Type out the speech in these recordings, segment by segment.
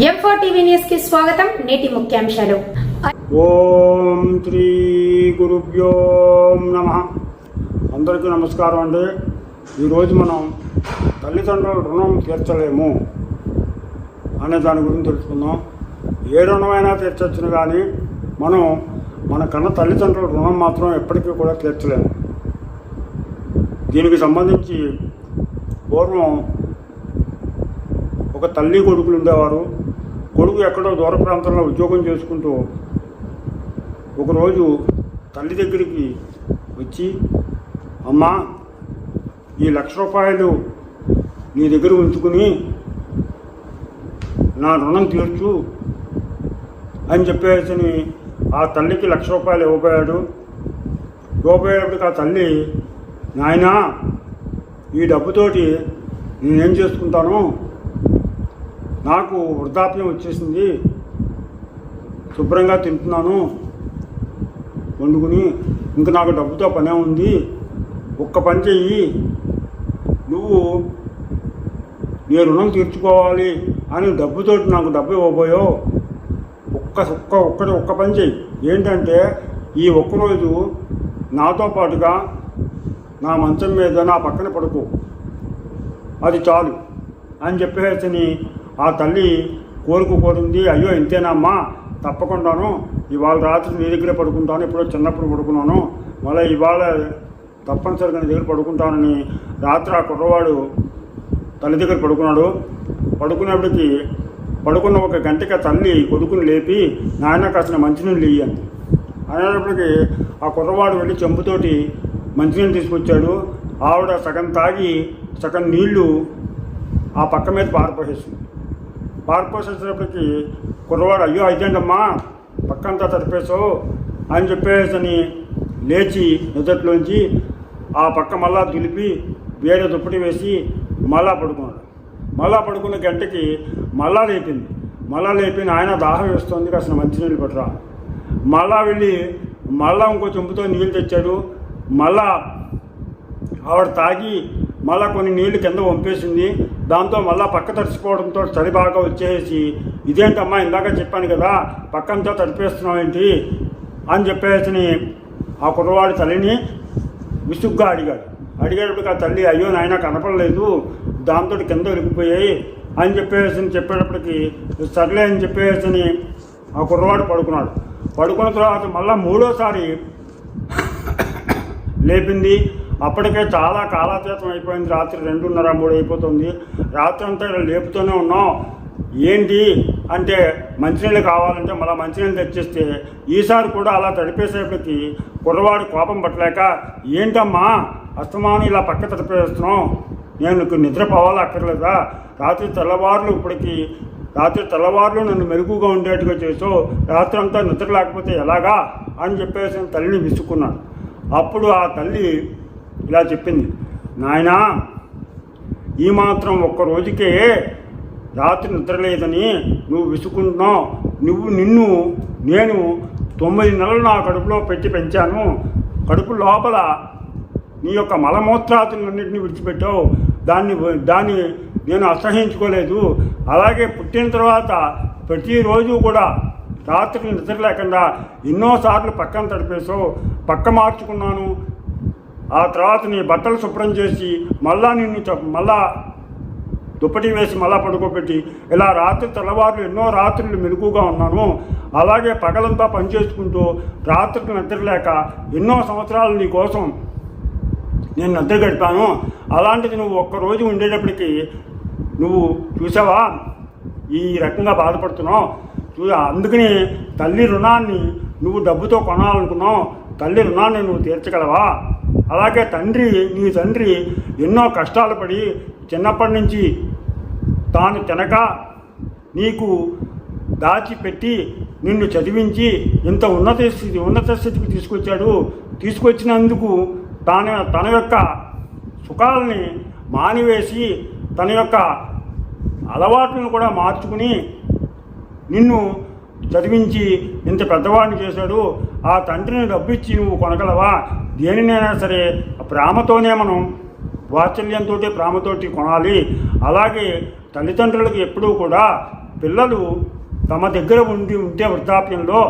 M4 TV news కి స్వాగతం. నేటి ముఖ్యాంశాలు. ఓం శ్రీ గురుభ్యో నమః. అందరికీ నమస్కారం అండి. ఈరోజు మనం తల్లిదండ్రుల రుణం తీర్చలేము అనే దాని గురించి తెలుసుకుందాం. ఏ రుణమైనా తీర్చొచ్చును కానీ మనం మన కన్న తల్లిదండ్రుల రుణం మాత్రం ఎప్పటికీ కూడా తీర్చలేము. దీనికి సంబంధించి పూర్వం ఒక తల్లి కొడుకులు ఉండేవారు. కొడుకు ఎక్కడో దూర ప్రాంతంలో ఉద్యోగం చేసుకుంటూ ఒకరోజు తల్లి దగ్గరికి వచ్చి, అమ్మా, ఈ 1,00,000 రూపాయలు నీ దగ్గర ఉంచుకుని నా రుణం తీర్చు అని చెప్పేసి ఆ తల్లికి 1,00,000 రూపాయలు ఇవ్వబోయేటప్పటికి ఆ తల్లి, నాయనా, ఈ డబ్బుతోటి నేనేం చేసుకుంటాను, నాకు వృద్ధాప్యం వచ్చేసింది, శుభ్రంగా తింటున్నాను వండుకుని, ఇంక నాకు డబ్బుతో పనే ఉంది, ఒక్క పని చెయ్యి, నువ్వు నీ రుణం తీర్చుకోవాలి అని డబ్బుతోటి నాకు డబ్బు ఇవ్వబోయో, ఒక్క పని చెయ్యి, ఏంటంటే ఈ ఒక్కరోజు నాతో పాటుగా నా మంచం మీద నా పక్కన పడుకో, అది చాలు అని చెప్పేసి ఆ తల్లి కోరుకుంది. అయ్యో, ఇంతేనమ్మా, తప్పకుండాను ఇవాళ రాత్రి నీ దగ్గర పడుకుంటాను, ఎప్పుడో చిన్నప్పుడు పడుకున్నాను, మళ్ళీ ఇవాళ తప్పనిసరిగా నీ దగ్గర పడుకుంటానని రాత్రి ఆ కుర్రవాడు తల్లి దగ్గర పడుకున్నాడు. పడుకునేప్పటికి పడుకున్న 1 గంటకి తల్లి కొడుకుని లేపి, నాయన కాసిన మంచినీళ్ళు ఇయ్యండి అనేటప్పటికి ఆ కుర్రవాడు వెళ్ళి చెంబుతోటి మంచినీళ్ళు తీసుకొచ్చాడు. ఆవిడ సగం తాగి సగం నీళ్లు ఆ పక్క మీద పారిపోసేటప్పటికి కుర్రవాడు, అయ్యో అయితేంటమ్మా, పక్కంతా తడిపేసావు అని చెప్పేసి లేచి నిద్రలోంచి ఆ పక్క మళ్ళా దులిపి వేరే దుప్పటి వేసి మళ్ళా పడుకున్నాడు. మళ్ళా పడుకున్న గంటకి మళ్ళా లేపి ఆయన దాహం వేస్తుంది, కాసిన మంచినీళ్ళు పట్టురా. మళ్ళా వెళ్ళి మళ్ళా ఇంకో చెంపుతో నీళ్ళు తెచ్చాడు. మళ్ళా ఆవిడ తాగి మళ్ళా కొన్ని నీళ్లు కింద వంపేసింది. దాంతో మళ్ళా పక్క తడిసిపోవడంతో చలి బాగా వచ్చేసి, ఇదేంటమ్మా, ఇందాక చెప్పాను కదా పక్కంతా తడిపేస్తున్నావు ఏంటి అని చెప్పేసి ఆ కుర్రవాడి తల్లిని విసుగ్గా అడిగేటప్పటికి ఆ తల్లి, అయ్యో నాయన, కనపడలేదు, దాంతో కింద విరిగిపోయాయి అని చెప్పేటప్పటికి సర్లే అని చెప్పేసి ఆ కుర్రవాడు పడుకున్నాడు. పడుకున్న తర్వాత మళ్ళా 3వసారి లేపింది. అప్పటికే చాలా కాలాతీతం అయిపోయింది. రాత్రి 2:30, 3 అయిపోతుంది. రాత్రి అంతా ఇలా లేపుతూనే ఉన్నాం. ఏంటి అంటే మంచినీళ్ళు కావాలంటే మళ్ళీ మంచినీళ్ళు తెచ్చిస్తే ఈసారి కూడా అలా తడిపేసేపటికి కుర్రవాడు కోపం పట్టలేక, ఏంటమ్మా అస్తమానం ఇలా పక్క తడిపేస్తున్నాం, నేను నిద్రపోవాలి అక్కర్లేదా, రాత్రి తెల్లవారులు నన్ను మెరుగుగా ఉండేట్టుగా చేసావు, రాత్రి అంతా నిద్ర లేకపోతే ఎలాగా అని చెప్పేసి తల్లిని విసుక్కున్నాడు. అప్పుడు ఆ తల్లి ఇలా చెప్పింది, నాయనా, ఈ మాత్రం ఒక్క రోజుకే రాత్రి నిద్ర లేదని నువ్వు విసుకుంటున్నావు. నేను 9 నెలలు నా కడుపులో పెట్టి పెంచాను. కడుపు లోపల నీ యొక్క మలమూత్రాదులన్నింటినీ విడిచిపెట్టావు. దాన్ని నేను అసహించుకోలేదు. అలాగే పుట్టిన తర్వాత ప్రతిరోజు కూడా రాత్రికి నిద్ర లేకుండా ఎన్నోసార్లు పక్కన తడిపేసావు. పక్క మార్చుకున్నాను. ఆ తర్వాత నీ బట్టలు శుభ్రం చేసి మళ్ళా దుప్పటి వేసి మళ్ళా పడుకోబెట్టి ఇలా తెల్లవారులు ఎన్నో రాత్రులు మెలుగుగా ఉన్నాను. అలాగే పగలంతా పనిచేసుకుంటూ రాత్రికి నిద్ర లేక ఎన్నో సంవత్సరాలు నీ కోసం నేను నిద్ర గడిపాను. అలాంటిది నువ్వు ఒక్కరోజు ఉండేటప్పటికి నువ్వు చూసావా ఈ రకంగా బాధపడుతున్నావు. అందుకని తల్లి రుణాన్ని నువ్వు డబ్బుతో కొనాలనుకున్నావు. తల్లి రుణాన్ని నువ్వు తీర్చగలవా? అలాగే నీ తండ్రి ఎన్నో కష్టాలు పడి చిన్నప్పటి నుంచి తాను తినక నీకు దాచిపెట్టి నిన్ను చదివించి ఇంత ఉన్నత స్థితికి తీసుకొచ్చినందుకు తన యొక్క సుఖాలని మానివేసి తన యొక్క అలవాట్లను కూడా మార్చుకుని నిన్ను చదివించి ఇంత పెద్దవాడిని చేశాడు. ఆ తండ్రిని డబ్బు ఇచ్చి నువ్వు కొనగలవా? దేనినైనా సరే ప్రేమతోనే మనం వాత్సల్యంతో ప్రేమతోటి కొనాలి. అలాగే తల్లిదండ్రులకు ఎప్పుడూ కూడా పిల్లలు తమ దగ్గర ఉంటే వృద్ధాప్యంలో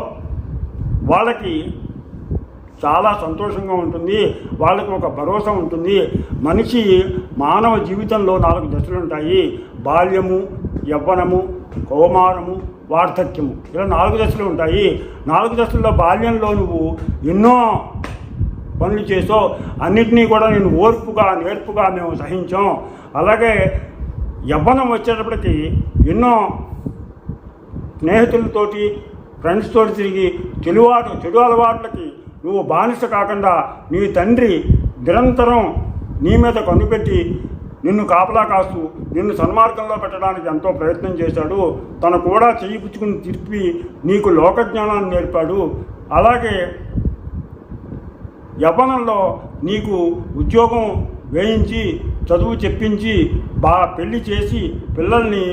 వాళ్ళకి చాలా సంతోషంగా ఉంటుంది, వాళ్ళకి ఒక భరోసా ఉంటుంది. మనిషి మానవ జీవితంలో 4 దశలు ఉంటాయి: బాల్యము, యవ్వనము, కౌమారము, వార్ధక్యము. ఇలా 4 దశలు ఉంటాయి. 4 దశల్లో బాల్యంలో నువ్వు ఎన్నో పనులు చేసావు, అన్నిటినీ కూడా నేను నేర్పుగా మేము సహించాం. అలాగే యవ్వనం వచ్చేటప్పటికి ఎన్నో స్నేహితులతోటి, ఫ్రెండ్స్ తోటి తిరిగి చెడు అలవాట్లకి నువ్వు బానిస కాకుండా నీ తండ్రి నిరంతరం నీ మీద కన్నుపెట్టి నిన్ను కాపలా కాస్తూ నిన్ను సన్మార్గంలో పెట్టడానికి ఎంతో ప్రయత్నం చేశాడు. తను కూడా చెయ్యి పుచ్చుకుని తిప్పి నీకు లోకజ్ఞానాన్ని నేర్పాడు. అలాగే యవ్వనంలో నీకు ఉద్యోగం వేయించి చదువు చెప్పించి పెళ్లి చేసి పిల్లల్ని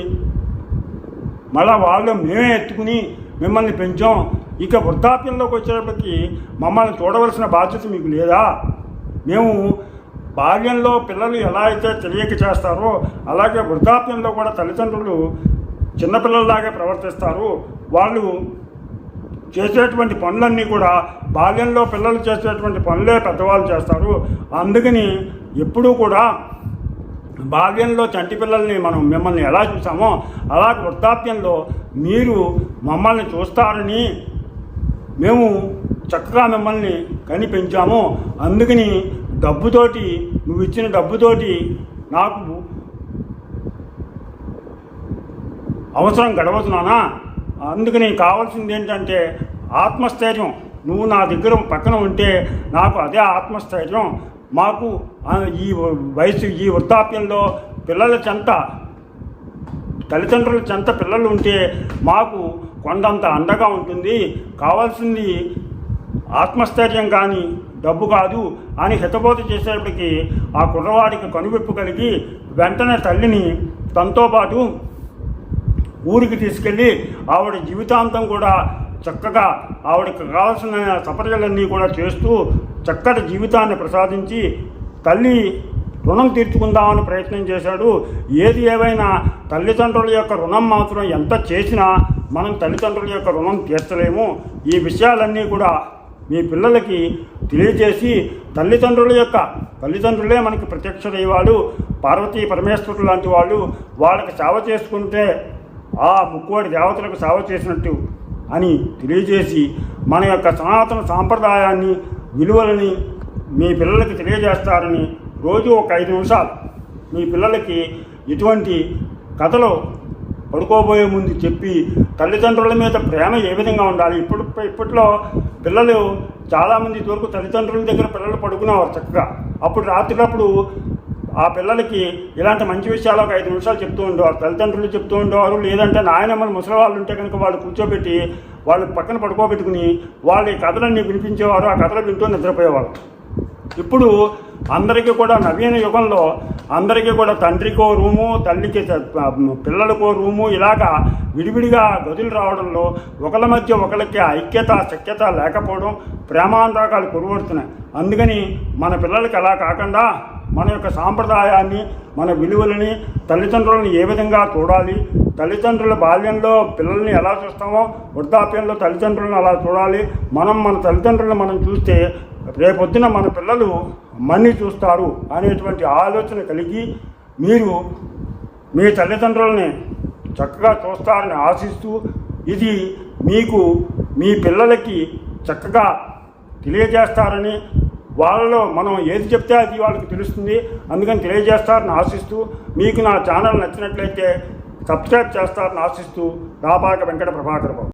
మళ్ళా వాళ్ళు మేమే ఎత్తుకుని మిమ్మల్ని పెంచాం. ఇక వృద్ధాప్యంలోకి వచ్చేటప్పటికి మమ్మల్ని చూడవలసిన బాధ్యత మీకు లేదా? మేము బాల్యంలో పిల్లలు ఎలా అయితే తెలియక చేస్తారో అలాగే వృద్ధాప్యంలో కూడా తల్లిదండ్రులు చిన్నపిల్లల్లాగే ప్రవర్తిస్తారు. వాళ్ళు చేసేటువంటి పనులన్నీ కూడా బాల్యంలో పిల్లలు చేసేటువంటి పనులే పెద్దవాళ్ళు చేస్తారు. అందుకని ఎప్పుడూ కూడా బాల్యంలో చంటి పిల్లల్ని మిమ్మల్ని ఎలా చూసామో అలాగే వృద్ధాప్యంలో మీరు మమ్మల్ని చూస్తారని మేము చక్కగా మిమ్మల్ని కని పెంచాము. అందుకని నువ్వు ఇచ్చిన డబ్బుతోటి నాకు అవసరం గడవదునానా. అందుకని కావాల్సింది ఏంటంటే ఆత్మస్థైర్యం. నువ్వు నా దగ్గర పక్కన ఉంటే నాకు అదే ఆత్మస్థైర్యం. మాకు ఈ వృద్ధాప్యంలో పిల్లల చెంత, తల్లిదండ్రుల చెంత పిల్లలు ఉంటే మాకు కొండంత అండగా ఉంటుంది. కావాల్సింది ఆత్మస్థైర్యం కానీ డబ్బు కాదు అని హితబోధ చేసేటప్పటికి ఆ కుర్రవాడికి కనువిప్పు కలిగి వెంటనే తల్లిని తనతో పాటు ఊరికి తీసుకెళ్ళి ఆవిడ జీవితాంతం కూడా చక్కగా ఆవిడకి కావాల్సిన సపర్యలన్నీ కూడా చేస్తూ చక్కటి జీవితాన్ని ప్రసాదించి తల్లి రుణం తీర్చుకుందామని ప్రయత్నం చేశాడు. ఏది ఏవైనా తల్లిదండ్రుల యొక్క రుణం మాత్రం ఎంత చేసినా మనం తల్లిదండ్రుల యొక్క రుణం తీర్చలేము. ఈ విషయాలన్నీ కూడా మీ పిల్లలకి తెలియజేసి తల్లిదండ్రులే మనకి ప్రత్యక్ష దైవాలు, పార్వతీ పరమేశ్వరులు లాంటి వాళ్ళు. వాళ్ళకి సేవ చేసుకుంటే ఆ ముక్కువాడి దేవతలకు సేవ చేసినట్టు అని తెలియజేసి మన యొక్క సనాతన సాంప్రదాయాన్ని, విలువలని మీ పిల్లలకి తెలియజేస్తారని రోజు ఒక 5 నిమిషాలు మీ పిల్లలకి ఇటువంటి కథలు పడుకోబోయే ముందు చెప్పి తల్లిదండ్రుల మీద ప్రేమ ఏ విధంగా ఉండాలి. ఇప్పట్లో పిల్లలు చాలామంది వరకు తల్లిదండ్రుల దగ్గర పిల్లలు పడుకునేవారు చక్కగా. అప్పుడు రాత్రికప్పుడు ఆ పిల్లలకి ఇలాంటి మంచి విషయాలు ఒక 5 నిమిషాలు చెప్తూ ఉండేవారు, తల్లిదండ్రులు చెప్తూ ఉండేవారు. లేదంటే నాయనమ్మలు ముసలి వాళ్ళు ఉంటే కనుక వాళ్ళు కూర్చోబెట్టి వాళ్ళు పక్కన పడుకోబెట్టుకుని వాళ్ళ కథలన్నీ వినిపించేవారు. ఆ కథలు వింటూ నిద్రపోయేవారు. ఇప్పుడు అందరికీ కూడా నవీన యుగంలో అందరికీ కూడా తండ్రికో రూము, తల్లికి పిల్లలకో రూము, ఇలాగా విడివిడిగా గదులు రావడంలో ఒకళ్ళ మధ్య ఒకళ్ళకి ఐక్యత సఖ్యత లేకపోవడం, ప్రేమానురాగాలు కొరవడుతున్నాయి. అందుకని మన పిల్లలకి అలా కాకుండా మన యొక్క సాంప్రదాయాన్ని, మన విలువలని, తల్లిదండ్రులను ఏ విధంగా చూడాలి, తల్లిదండ్రుల బాల్యంలో పిల్లల్ని ఎలా చూస్తామో వృద్ధాప్యంలో తల్లిదండ్రులను అలా చూడాలి. మన తల్లిదండ్రులను మనం చూస్తే రేపొద్దున మన పిల్లలు మన్ని చూస్తారు అనేటువంటి ఆలోచన కలిగి మీరు మీ తల్లిదండ్రులని చక్కగా చూస్తారని ఆశిస్తూ ఇది మీకు మీ పిల్లలకి చక్కగా తెలియజేస్తారని, వాళ్ళలో మనం ఏది చెప్తే అది వాళ్ళకి తెలుస్తుంది, అందుకని తెలియజేస్తారని ఆశిస్తూ మీకు నా ఛానల్ నచ్చినట్లయితే సబ్స్క్రైబ్ చేస్తారని ఆశిస్తూ రాపాక వెంకట ప్రభాకర్ బాబు.